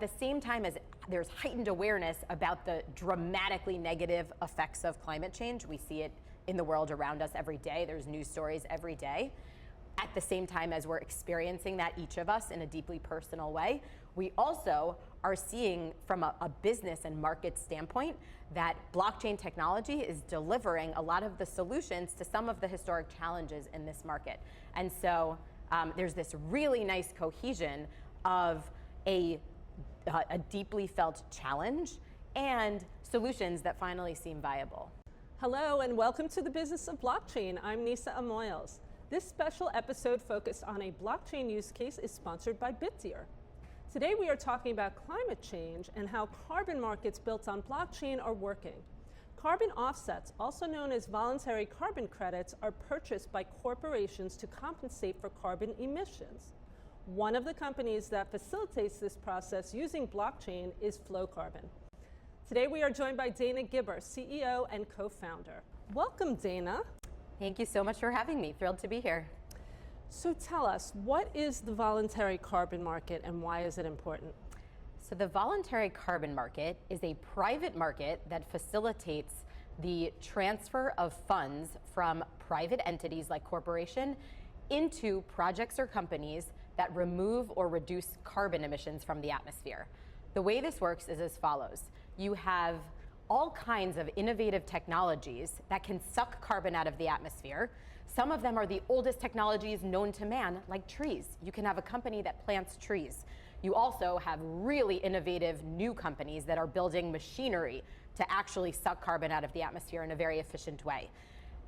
the same time as there's heightened awareness about the dramatically negative effects of climate change, we see it in the world around us every day. There's news stories every day. At the same time as we're experiencing that, each of us, in a deeply personal way, we also are seeing from a business and market standpoint that blockchain technology is delivering a lot of the solutions to some of the historic challenges in this market. And so there's this really nice cohesion of a deeply felt challenge and solutions that finally seem viable. Hello and welcome to the Business of Blockchain. I'm Nisa Amoils. This special episode focused on a blockchain use case is sponsored by Bitdeer. Today we are talking about climate change and how carbon markets built on blockchain are working. Carbon offsets, also known as voluntary carbon credits, are purchased by corporations to compensate for carbon emissions. One of the companies that facilitates this process using blockchain is Flowcarbon. Today we are joined by Dana Gibber, CEO and co-founder. Welcome, Dana. Thank you so much for having me. Thrilled to be here. So tell us, what is the voluntary carbon market and why is it important? So the voluntary carbon market is a private market that facilitates the transfer of funds from private entities like corporation into projects or companies that remove or reduce carbon emissions from the atmosphere. The way this works is as follows. You have all kinds of innovative technologies that can suck carbon out of the atmosphere. Some of them are the oldest technologies known to man, like trees. You can have a company that plants trees. You also have really innovative new companies that are building machinery to actually suck carbon out of the atmosphere in a very efficient way.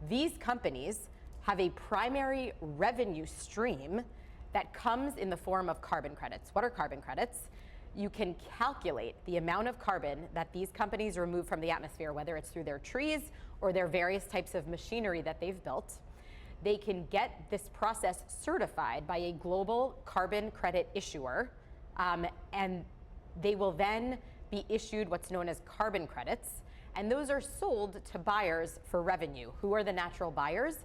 These companies have a primary revenue stream that comes in the form of carbon credits. What are carbon credits? You can calculate the amount of carbon that these companies remove from the atmosphere, whether it's through their trees or their various types of machinery that they've built. They can get this process certified by a global carbon credit issuer, and they will then be issued what's known as carbon credits, and those are sold to buyers for revenue. Who are the natural buyers?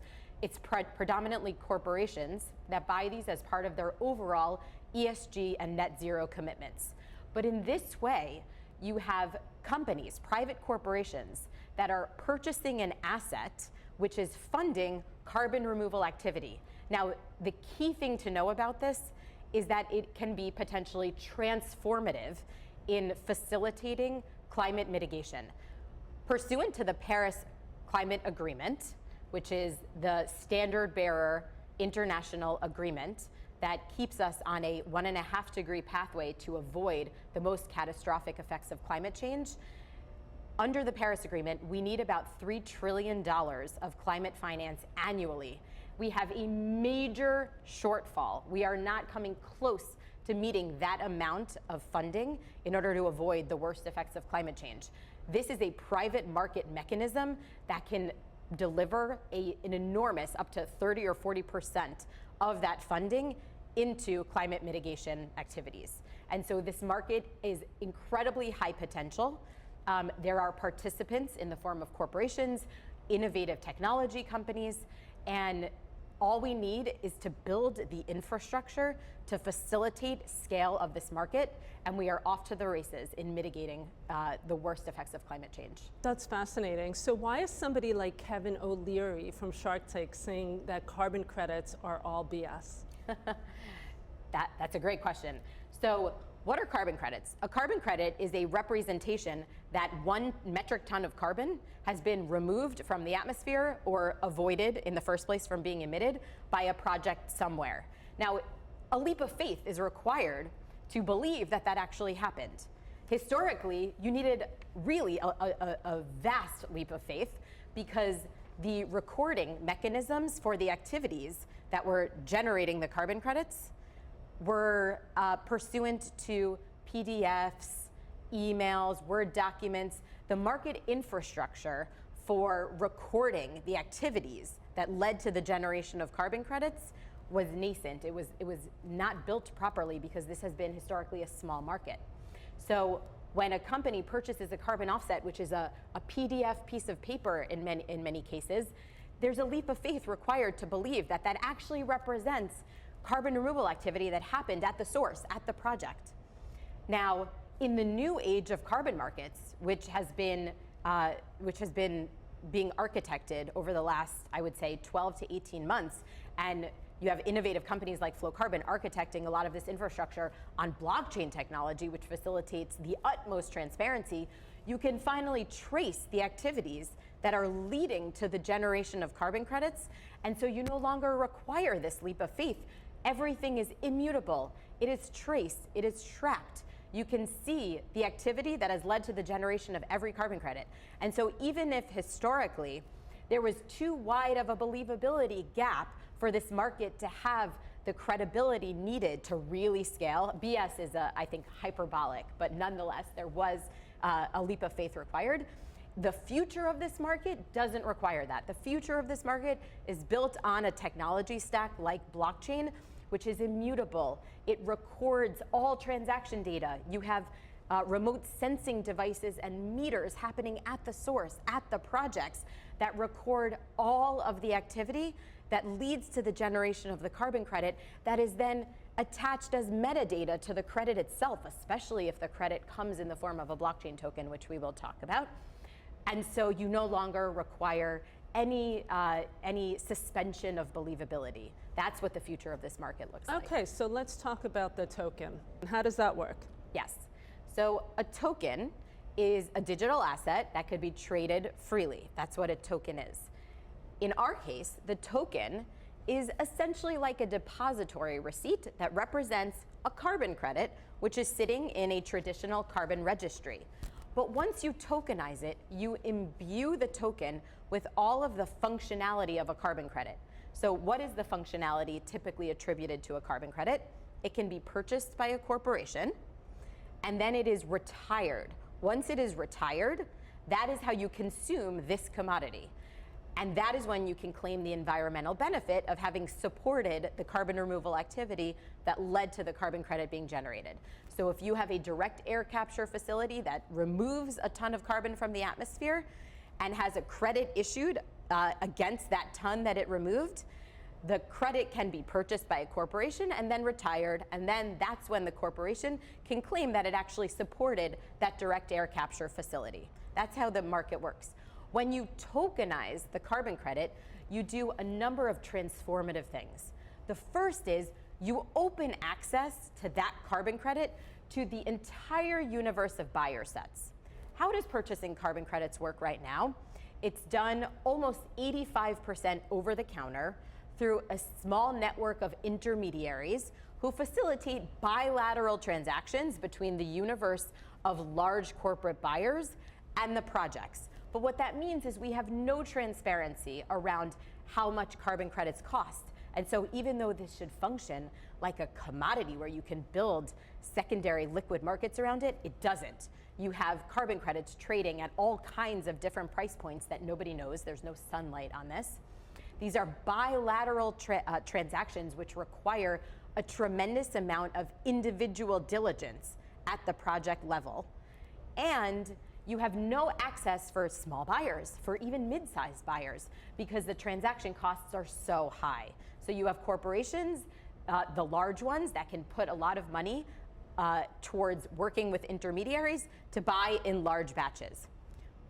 It's predominantly corporations that buy these as part of their overall ESG and net zero commitments. But in this way, you have companies, private corporations, that are purchasing an asset which is funding carbon removal activity. Now, the key thing to know about this is that it can be potentially transformative in facilitating climate mitigation. Pursuant to the Paris Climate Agreement, which is the standard bearer international agreement that keeps us on a 1.5 degree pathway to avoid the most catastrophic effects of climate change. Under the Paris Agreement, we need about $3 trillion of climate finance annually. We have a major shortfall. We are not coming close to meeting that amount of funding in order to avoid the worst effects of climate change. This is a private market mechanism that can deliver an enormous, up to 30 or 40% of that funding into climate mitigation activities. And so this market is incredibly high potential. There are participants in the form of corporations, innovative technology companies, and all we need is to build the infrastructure to facilitate scale of this market, and we are off to the races in mitigating the worst effects of climate change. That's fascinating. So why is somebody like Kevin O'Leary from Shark Tank saying that carbon credits are all BS? That's a great question. So what are carbon credits? A carbon credit is a representation that 1 metric ton of carbon has been removed from the atmosphere or avoided in the first place from being emitted by a project somewhere. Now, a leap of faith is required to believe that that actually happened. Historically, you needed really a vast leap of faith because the recording mechanisms for the activities that were generating the carbon credits were pursuant to PDFs, emails, Word documents. The market infrastructure for recording the activities that led to the generation of carbon credits was nascent. It was not built properly because this has been historically a small market. So when a company purchases a carbon offset, which is a PDF piece of paper in many cases, there's a leap of faith required to believe that that actually represents carbon removal activity that happened at the source, at the project. Now, In the new age of carbon markets, which has been being architected over the last, I would say, 12 to 18 months, and you have innovative companies like Flowcarbon architecting a lot of this infrastructure on blockchain technology, which facilitates the utmost transparency, you can finally trace the activities that are leading to the generation of carbon credits, and so you no longer require this leap of faith. Everything is immutable, it is traced, it is tracked. You can see the activity that has led to the generation of every carbon credit. And so even if historically there was too wide of a believability gap for this market to have the credibility needed to really scale, BS is, I think, hyperbolic, but nonetheless, there was a leap of faith required. The future of this market doesn't require that. The future of this market is built on a technology stack like blockchain, which is immutable. It records all transaction data. You have remote sensing devices and meters happening at the source, at the projects, that record all of the activity that leads to the generation of the carbon credit that is then attached as metadata to the credit itself, especially if the credit comes in the form of a blockchain token, which we will talk about. And so you no longer require any suspension of believability. That's what the future of this market looks like. Okay, so let's talk about the token. How does that work? Yes. So a token is a digital asset that could be traded freely. That's what a token is. In our case, the token is essentially like a depository receipt that represents a carbon credit, which is sitting in a traditional carbon registry. But once you tokenize it, you imbue the token with all of the functionality of a carbon credit. So what is the functionality typically attributed to a carbon credit? It can be purchased by a corporation, and then it is retired. Once it is retired, that is how you consume this commodity. And that is when you can claim the environmental benefit of having supported the carbon removal activity that led to the carbon credit being generated. So if you have a direct air capture facility that removes a ton of carbon from the atmosphere and has a credit issued against that ton that it removed, the credit can be purchased by a corporation and then retired, and then that's when the corporation can claim that it actually supported that direct air capture facility. That's how the market works. When you tokenize the carbon credit, you do a number of transformative things. The first is you open access to that carbon credit to the entire universe of buyer sets. How does purchasing carbon credits work right now? It's done almost 85% over the counter through a small network of intermediaries who facilitate bilateral transactions between the universe of large corporate buyers and the projects. But what that means is we have no transparency around how much carbon credits cost. And so even though this should function like a commodity where you can build secondary liquid markets around it, it doesn't. You have carbon credits trading at all kinds of different price points that nobody knows. There's no sunlight on this. These are bilateral transactions which require a tremendous amount of individual diligence at the project level. And you have no access for small buyers, for even mid-sized buyers, because the transaction costs are so high. So you have corporations, the large ones that can put a lot of money towards working with intermediaries to buy in large batches.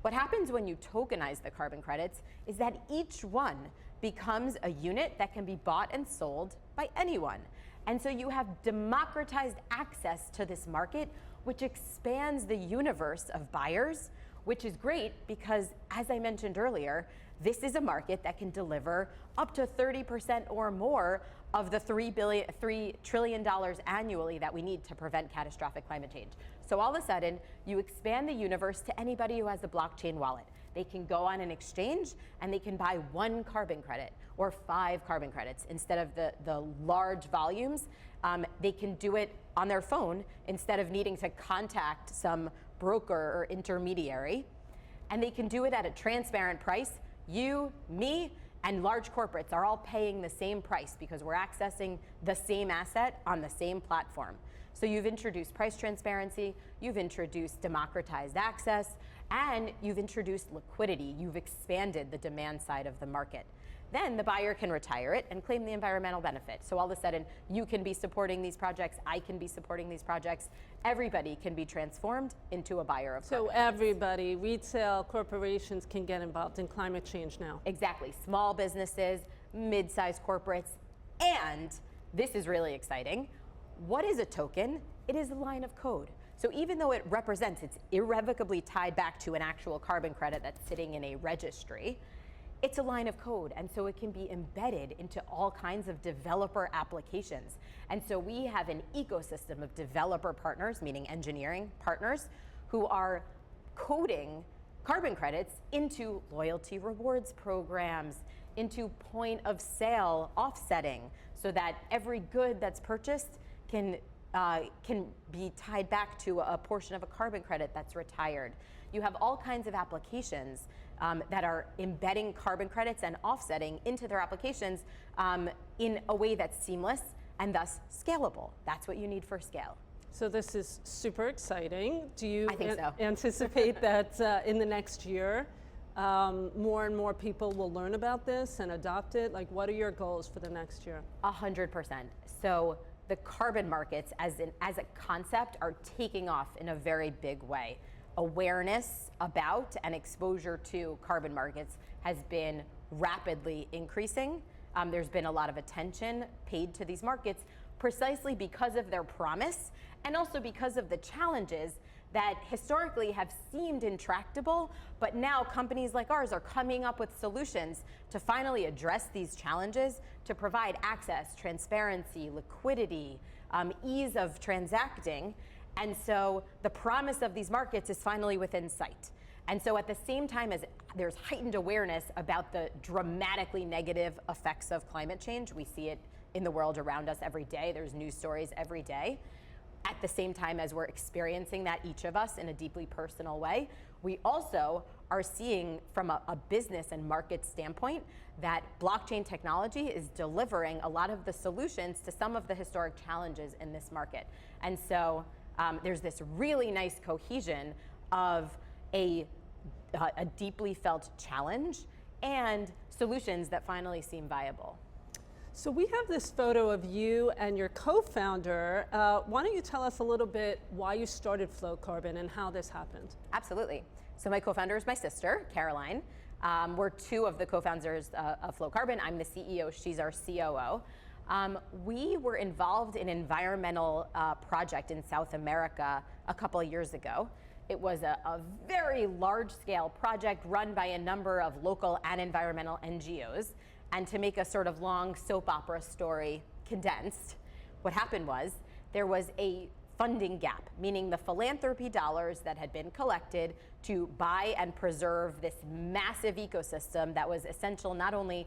What happens when you tokenize the carbon credits is that each one becomes a unit that can be bought and sold by anyone. And so you have democratized access to this market, which expands the universe of buyers, which is great because, as I mentioned earlier, this is a market that can deliver up to 30% or more of the $3 trillion annually that we need to prevent catastrophic climate change. So all of a sudden, you expand the universe to anybody who has a blockchain wallet. They can go on an exchange and they can buy 1 carbon credit or 5 carbon credits instead of the large volumes. They can do it on their phone instead of needing to contact some broker or intermediary. And they can do it at a transparent price. You, me, and large corporates are all paying the same price because we're accessing the same asset on the same platform. So you've introduced price transparency, you've introduced democratized access, and you've introduced liquidity. You've expanded the demand side of the market. then the buyer can retire it and claim the environmental benefit. So all of a sudden, you can be supporting these projects, I can be supporting these projects. Everybody can be transformed into a buyer of carbon So everybody, retail, corporations can get involved in climate change now. Exactly. Small businesses, mid-sized corporates, and this is really exciting. What is a token? It is a line of code. So even though it represents, it's irrevocably tied back to an actual carbon credit that's sitting in a registry, it's a line of code, and so it can be embedded into all kinds of developer applications. And so we have an ecosystem of developer partners, meaning engineering partners, who are coding carbon credits into loyalty rewards programs, into point of sale offsetting, so that every good that's purchased can be tied back to a portion of a carbon credit that's retired. You have all kinds of applications that are embedding carbon credits and offsetting into their applications in a way that's seamless and thus scalable. That's what you need for scale. So this is super exciting. Do you I think so. anticipate that in the next year, more and more people will learn about this and adopt it? Like, what are your goals for the next year? 100%. So the carbon markets as a concept are taking off in a very big way. Awareness about and exposure to carbon markets has been rapidly increasing. There's been a lot of attention paid to these markets precisely because of their promise and also because of the challenges that historically have seemed intractable, but now companies like ours are coming up with solutions to finally address these challenges, to provide access, transparency, liquidity, ease of transacting. And so the promise of these markets is finally within sight. And so at the same time as there's heightened awareness about the dramatically negative effects of climate change, we see it in the world around us every day, there's news stories every day. At the same time as we're experiencing that, each of us, in a deeply personal way, we also are seeing from a business and market standpoint that blockchain technology is delivering a lot of the solutions to some of the historic challenges in this market. And so there's this really nice cohesion of a deeply felt challenge and solutions that finally seem viable. So we have this photo of you and your co-founder. Why don't you tell us a little bit why you started Flowcarbon and how this happened? Absolutely. So my co-founder is my sister, Caroline. We're two of the co-founders of Flowcarbon. I'm the CEO, she's our COO. We were involved in an environmental project in South America a couple of years ago. It was a very large-scale project run by a number of local and environmental NGOs. And to make a sort of long soap opera story condensed, what happened was there was a funding gap, meaning the philanthropy dollars that had been collected to buy and preserve this massive ecosystem that was essential not only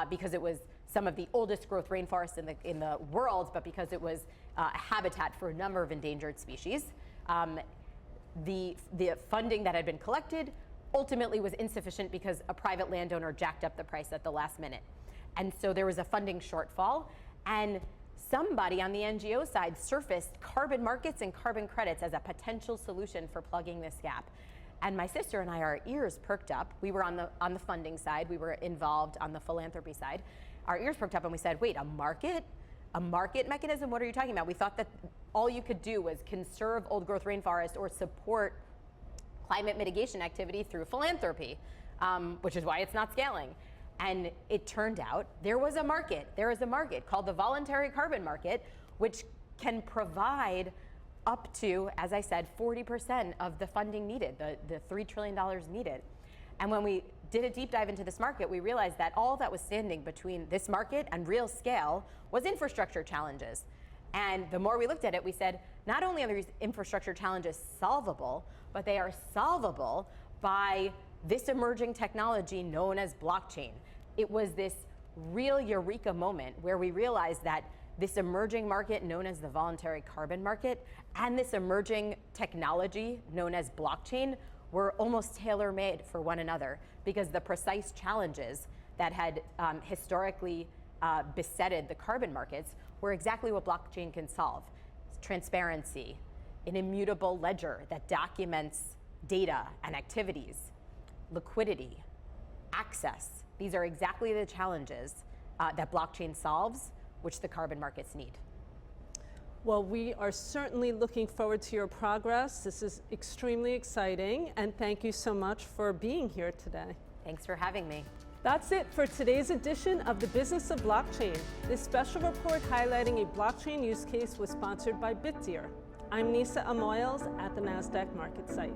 because it was some of the oldest growth rainforests in the world, but because it was a habitat for a number of endangered species. The funding that had been collected ultimately was insufficient because a private landowner jacked up the price at the last minute. And so there was a funding shortfall, and somebody on the NGO side surfaced carbon markets and carbon credits as a potential solution for plugging this gap. And my sister and I, our ears perked up. We were on the funding side, we were involved on the philanthropy side. Our ears perked up and we said, wait, a market? A market mechanism? What are you talking about? We thought that all you could do was conserve old growth rainforest or support climate mitigation activity through philanthropy, which is why it's not scaling. And it turned out there was a market. There is a market called the voluntary carbon market, which can provide up to, as I said, 40% of the funding needed, the $3 trillion needed. And when we did a deep dive into this market, we realized that all that was standing between this market and real scale was infrastructure challenges. And the more we looked at it, we said, not only are these infrastructure challenges solvable, but they are solvable by this emerging technology known as blockchain. It was this real eureka moment where we realized that this emerging market known as the voluntary carbon market and this emerging technology known as blockchain were almost tailor-made for one another, because the precise challenges that had historically besetted the carbon markets were exactly what blockchain can solve. Transparency, an immutable ledger that documents data and activities, liquidity, access, These are exactly the challenges that blockchain solves, which the carbon markets need. Well, we are certainly looking forward to your progress. This is extremely exciting, and thank you so much for being here today. Thanks for having me. That's it for today's edition of The Business of Blockchain. This special report highlighting a blockchain use case was sponsored by Bittier. I'm Nisa Amoils at the Nasdaq market site.